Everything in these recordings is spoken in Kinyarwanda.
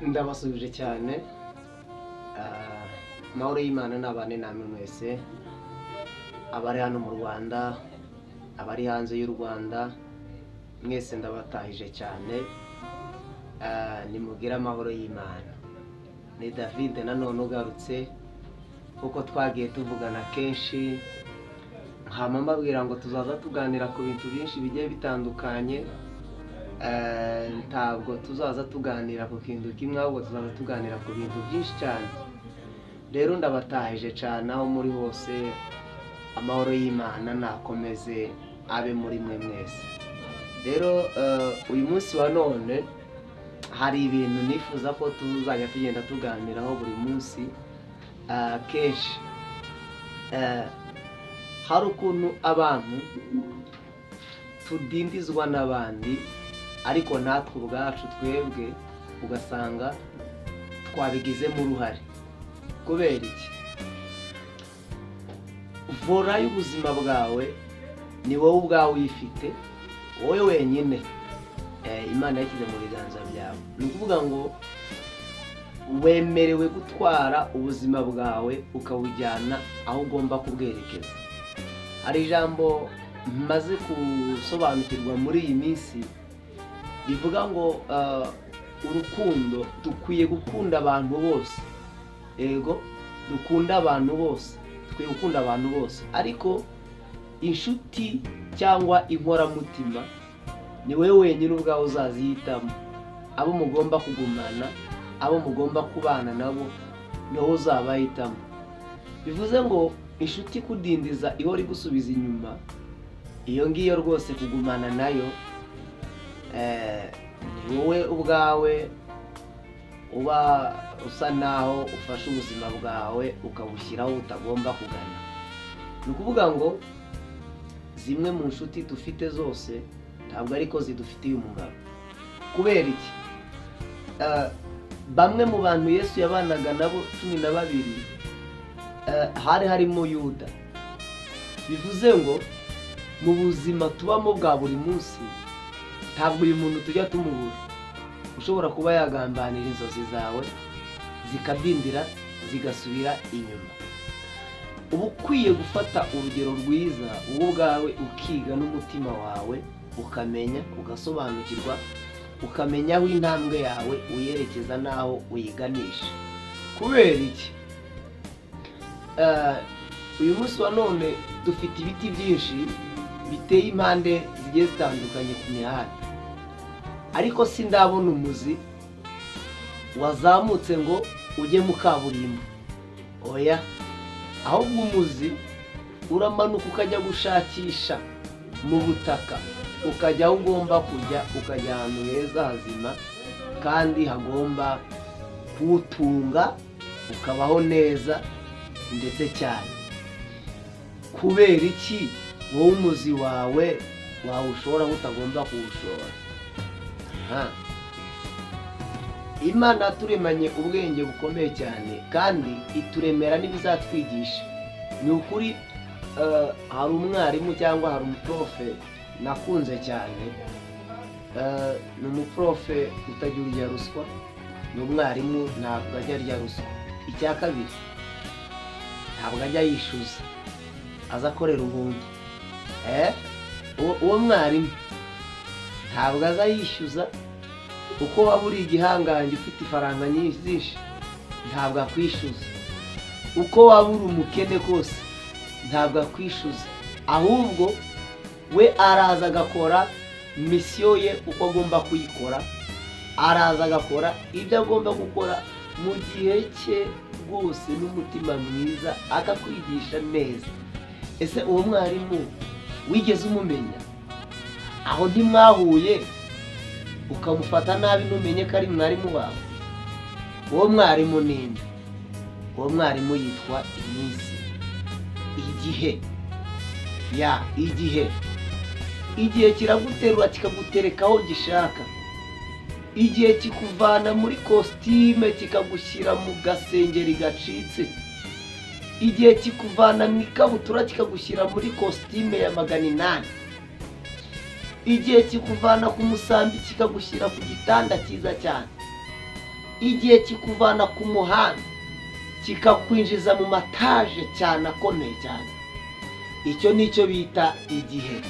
ndabasubije cyane amahoro y'Imana n'abane namwe mwese abari hano mu Rwanda abari hanze y'u Rwanda mwese ndabatahije cyane nimugire amahoro y'Imana. Ni David nanone ugarutse kuko twagiye tuvugana kenshi nkama mbabwira ngo tuzaza tuganira ku bintu byinshi bigiye bitandukanye. Ntabwo tuzaza tuganira ku kintu kimwe ahubwo tuzaza tuganira ku bintu byinshi cyane. Rero ndabatahije cyane aho muri hose, amahoro y'Imana nakomeze abe muri mwe mwese. Rero uyu munsi wa none hari ibintu nifuza ko tuzajya tugenda tuganiraho buri munsi kenshi. Hari ukuntu abantu tudindizwa n'abandi ariko natwe ubwacu twebwe ugasanga twabigizemo uruhare. Kubera iki? Vora y'ubuzima bwawe ni wowe ubwawe uyifite, wowe wenyine. Imana yashyize mu biganza byawe. Ni ukuvuga ngo wemerewe gutwara ubuzima bwawe ukawujyana aho ugomba kubwerekeza. Hari ijambo maze gusobanukirwa muri iyi minsi rivuga ngo urukundo, dukwiye gukunda abantu bose. Ego dukunda abantu bose, dukwiye gukunda abantu bose, ariko inshuti cyangwa inkoramutima ni wowe wenyine ubwawe uzazihitamo. Abo mugomba kugumana, abo mugomba kubana nabo niho uzabahitamo. Bivuze ngo inshuti kudindiza ihora igusubiza inyuma, iyo ngiyo rwose kugumana nayo ni wowe ubwawe uba usa naho ufashe ubuzima bwawe ukabushyiraho utagomba kugana. Ni ukuvuga ngo zimwe mu nshuti dufite zose ntabwo ariko zidufitiye umumaro. Kubera iki? Bamwe mu bantu Yesu yabanaga nabo 12 hari harimo Yuda. Bivuze ngo mu buzima tubamo bwa buri munsi ntabwo uyu muntu tujya tumubura. Ushobora kuba yagambanira inzozi zawe zikadindira zigasubira inyuma. Uba ukwiye gufata urugero rwiza wowe ubwawe ukiga n'umutima wawe, ukamenya, ugasobanukirwa, ukamenya aho intambwe yawe uyerekeza n'aho uyiganisha. Kubera iki? Uyu munsi wa none dufite ibiti byinshi biteye impande zigiye zitandukanye ku mihanda, ariko sindabona umuzi wazamutse ngo ujye mu kaburimbo. Oya, ahubwo umuzi uramanuka ukajya gushakisha mu butaka, ukajya aho ugomba kujya, ukajya ahantu heza hazima kandi hagomba kuwutunga, ukabaho neza ndetse cyane. Kubera iki wowe umuzi wawe wawushora utagomba kuwushora? Imana turemanye ubwenge bukomeye cyane kandi ituremera n'ibizatwigisha. Ni ukuri hari umwarimu cyangwa hari umuprofe nakunze cyane. Ni umuprofe utagira urya ruswa, ni umwarimu ntabwo ajya arya ruswa. Icya kabiri, ntabwo ajya yishyuza, aza akorera ubundi. Uwo mwarimu ntabwo aza yishyuza. Uko waba uri igihangange ufite ifaranga nyinshi ntabwo akwishyuza. Uko waba uri umukene kose ntabwo akwishyuza. Ahubwo we araza agakora misiyo ye uko agomba kuyikora, araza agakora ibyo agomba gukora mu gihe cye rwose n'umutima mwiza, akakwigisha neza. Ese uwo mwarimu wigeze umumenya? Aho ntimwahuye ukamufata nabi ntumenye ko ari mwarimu wawe? Uwo mwarimu ninde? Uwo mwarimu yitwa iminsi, igihe. Igihe kiraguterura kikagutereka aho gishaka. Igihe kikuvana muri kositime kikagushyira mu gasengeri gacitse. Igihe kikuvana mu ikabutura kikagushyira muri kositime ya 800. Igihe kikuvana ku musambi kikagushyira ku gitanda cyiza cyane. igihe kikuvana ku muhanda kikakwinjiza mu mataje cyane akomeye cyane. Icyo nicyo bita igihe.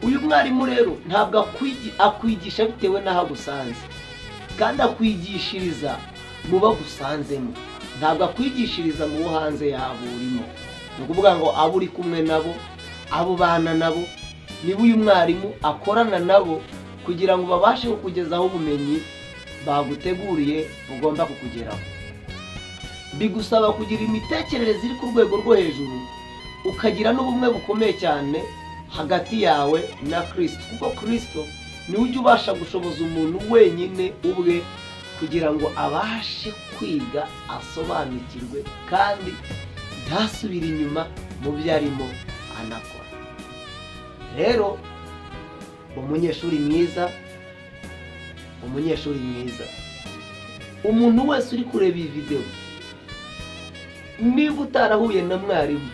Uyu mwarimu rero ntabwo akwigisha bitewe n'aho agusanze, kandi akwigishiriza mu bagusanzemo, ntabwo akwigishiriza mu bo hanze yabo urimo. Ni ukuvuga ngo abo uri kumwe nabo, abo bana nabo, niba uyu mwarimu akorana nabo kugira ngo babashe kukugezaho ubumenyi baguteguriye bugomba kukugeraho. Bigusaba kugira imitekerereze iri ku rwego rwo hejuru, ukagira n'ubumwe bukomeye cyane hagati yawe na Kristo, kuko Kristo niwe ujya ubasha gushoboza umuntu wenyine ubwe kugira ngo abashe kwiga, asobanukirwe kandi ntasubire inyuma mu byo arimo anakora. Rero umunyeshuri mwiza, umuntu wese uri kureba iyi video, niba utarahuye na mwarimu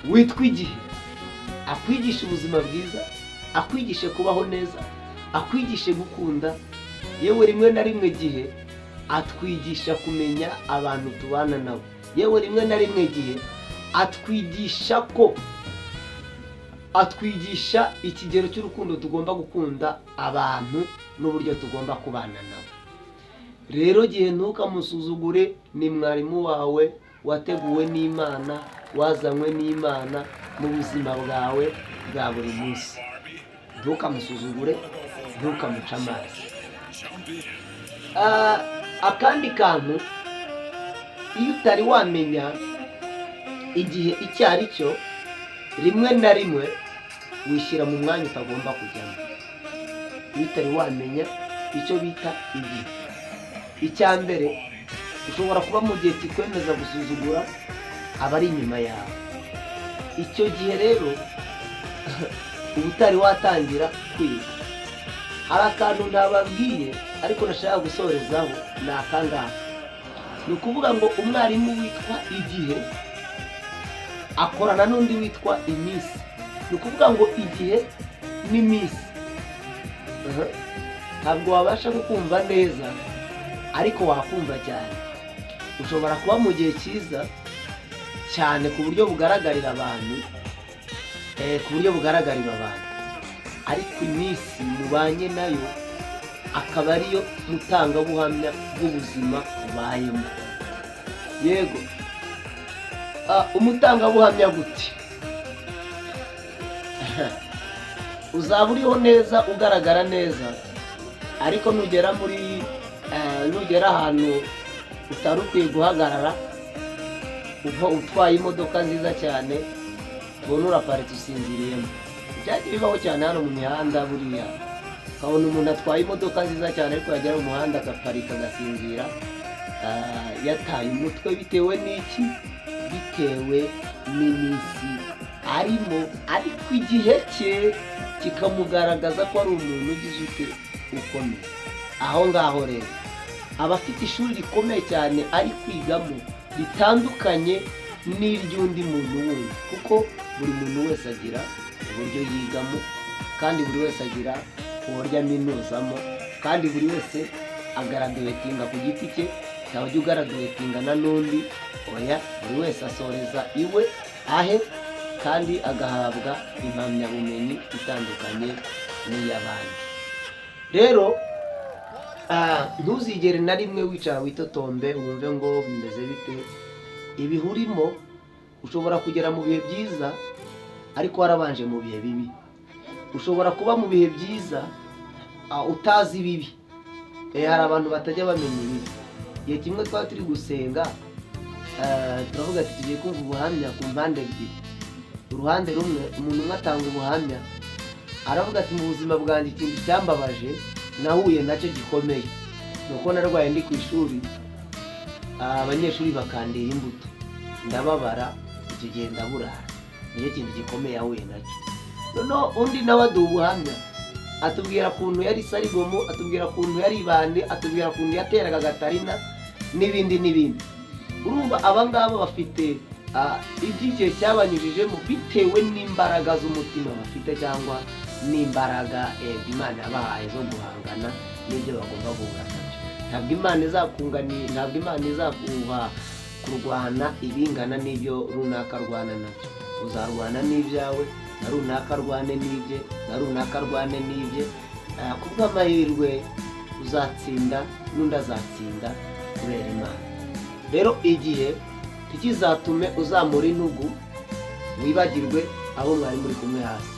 witwa igihe, akwigisha ubuzima bwiza, akwigishe kubaho neza, akwigishe gukunda, yewe rimwe na rimwe igihe atwigisha kumenya abantu tubana nabo, yewe rimwe na rimwe igihe atwigisha ikigero cy'urukundo tugomba gukunda abantu n'uburyo tugomba kubana nabo. Rero igihe ntukamusuzugure, ni mwarimu wawe wateguwe n'Imana, wazanywe n'Imana mu buzima bwawe bwa buri munsi. Ntukamusuzugure, ntukamuca amazi. Akandi kantu, iyo utari wamenya igihe icyo ari cyo, rimwe na rimwe wishyira mu mwanya utagomba kujyamo. Iyo utari wamenya icyo bita igihe, icya mbere ushobora kuba mu gihe kikwemeza gusuzugura abari inyuma yawe. Icyo gihe rero uba utari watangira kwiga. Hari akantu ntababwiye ariko nashaka gusorezaho, ni akangaka. Ni ukuvuga ngo umwarimu witwa igihe akorana n'undi witwa iminsi. Ni ukuvuga ngo igihe n'iminsi ntabwo wabasha kukumva neza, ariko wakumva cyane. Ushobora kuba mu gihe cyiza cyane ku buryo bugaragarira abantu, ariko iminsi mubanye nayo akaba ariyo mutangabuhamya bw'ubuzima ubayemo. Yego, umutangabuhamya gute? Uzaba uriho neza, ugaragara neza, ariko nugera ahantu utari ukwiye guhagarara, utwaye imodoka nziza cyane, ubona uraparitse usinziriyemo. Byagiye bibaho cyane hano mu mihanda. Buriya ukabona umuntu atwaye imodoka nziza cyane, ariko yagera mu muhanda agaparika agasinzira, yataye umutwe. Bitewe n'iki? Bitewe n'iminsi arimo, ariko igihe cye kikamugaragaza ko ari umuntu ugize ukomeye. Aho ngaho rero aba afite ishuri rikomeye cyane ari kwigamo, ritandukanye n'iry'undi muntu wundi, kuko buri muntu wese agira uburyo yigamo, kandi buri wese agira uburyo aminuzamo, kandi buri wese agaraduwetinga ku giti cye. Ntawe ujya ugaraduwetingana n'undi, oya, buri wese asoreza iwe ahe, kandi agahabwa impamyabumenyi itandukanye n'iy'abandi. Rero ntuzigere na rimwe wicara witotombe wumve ngo bimeze bite. Ibihe urimo ushobora kugera mu bihe byiza, ariko warabanje mu bihe bibi. Ushobora kuba mu bihe byiza utazi ibibi. Hari abantu batajya bamenya ibibi. Igihe kimwe twaba turi gusenga, turavuga ati tugiye kumva ubuhamya ku mpande ebyiri. Uruhande rumwe, umuntu umwe atanga ubuhamya, aravuga ati mu buzima bwanjye ikintu cyambabaje nahuye nacyo gikomeye, nuko narwaye ndi ku ishuri, abanyeshuri bakandira imbuto, ndababara, icyo gihe ndaburara. Niyo kintu gikomeye yahuye nacyo. Noneho undi nawe aduha ubuhamya, atubwira ukuntu yari Sarigomo, atubwira ukuntu yari Ibande, atubwira ukuntu yateraga Gatarina n'ibindi. Urumva abangaba bafite iby'igihe cyabanyujijemo bitewe n'imbaraga z'umutima bafite, cyangwa n'imbaraga Imana yabahaye zo guhangana n'ibyo bagomba guhangana. ntabwo Imana izakunganira, ntabwo Imana izakuha kurwana ibingana n'ibyo runaka arwana nabyo. Uzarwana n'ibyawe, na runaka arwane n'ibye, na runaka arwane n'ibye. Kubw'amahirwe uzatsinda n'undi azatsinda kubera Imana. Rero igihe ntikizatume uzamura intugu wibagirwe abo mwari muri kumwe hasi.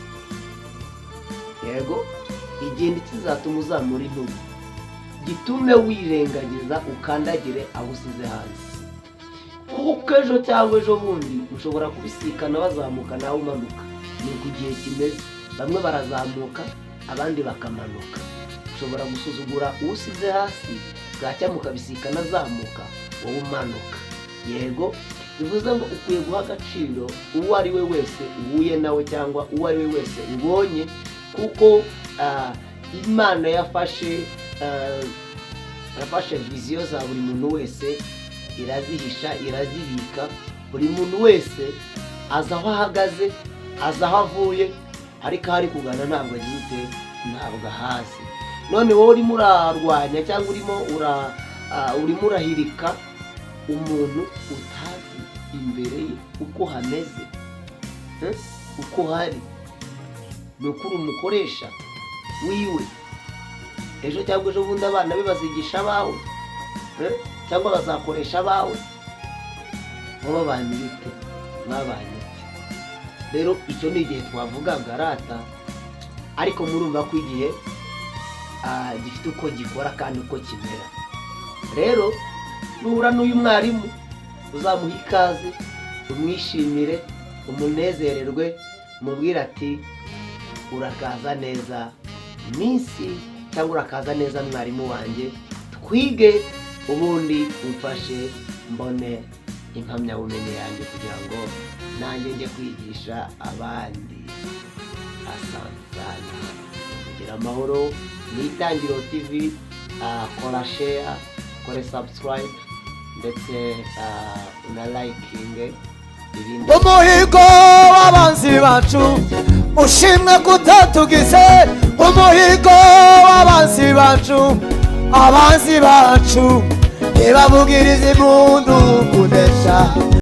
Yego, igihe ntikizatuma uzamura intugu gitume wirengagiza ukandagire abo usize hanze. Kuko ejo cyangwa ejo bundi ushobora kubisikana bazamuka nawe umanuka. Ni ku gihe kimeze, bamwe barazamuka abandi bakamanuka. Ushobora gusuzugura usize hasi, bwacya mukabisikana azamuka wowe umanuka. Yego, bivuze ngo ukwiye guha agaciro uwo ari we wese uhuye nawe cyangwa uwo ari we wese ubonye, kuko Imana yafashe viziyo za buri muntu wese, irazihisha, irazibika. Buri muntu wese azi aho ahagaze, azi aho avuye, ariko ahari kugana ntabwo agite, ntabwo ahazi. None wowe urimo urarwanya cyangwa urimo urahirika umuntu utazi imbere ye uko hameze, uko hari. Ni ukuri umukoresha wiwe, ejo cyangwa ejo bundi abana be bazigisha abawe, cyangwa bazakoresha abawe. Mwabanye bite? Mwabanye. Rero icyo ni igihe twavugaga rata, ariko murumva ko igihe gifite uko gikora kandi uko kimera. Rero nuhura n'uyu mwarimu uzamuha ikaze, umwishimire, umunezererwe, umubwire ati urakaza neza minsi, cyangwa urakaza neza mwarimu wanjye, twige ubundi umfashe mbone impamyabumenyi yanjye kugira ngo nanjye njye kwigisha abandi. Asante. Kugira amahoro. Ni Itangiriro TV. Kora share, kore subscribe, ndetse una liking. Umuhigo w'abanzi bacu ushimwe kutatugize. Umuhigo w'abanzi bacu, abanzi bacu ntibavugirize impundu kunesha.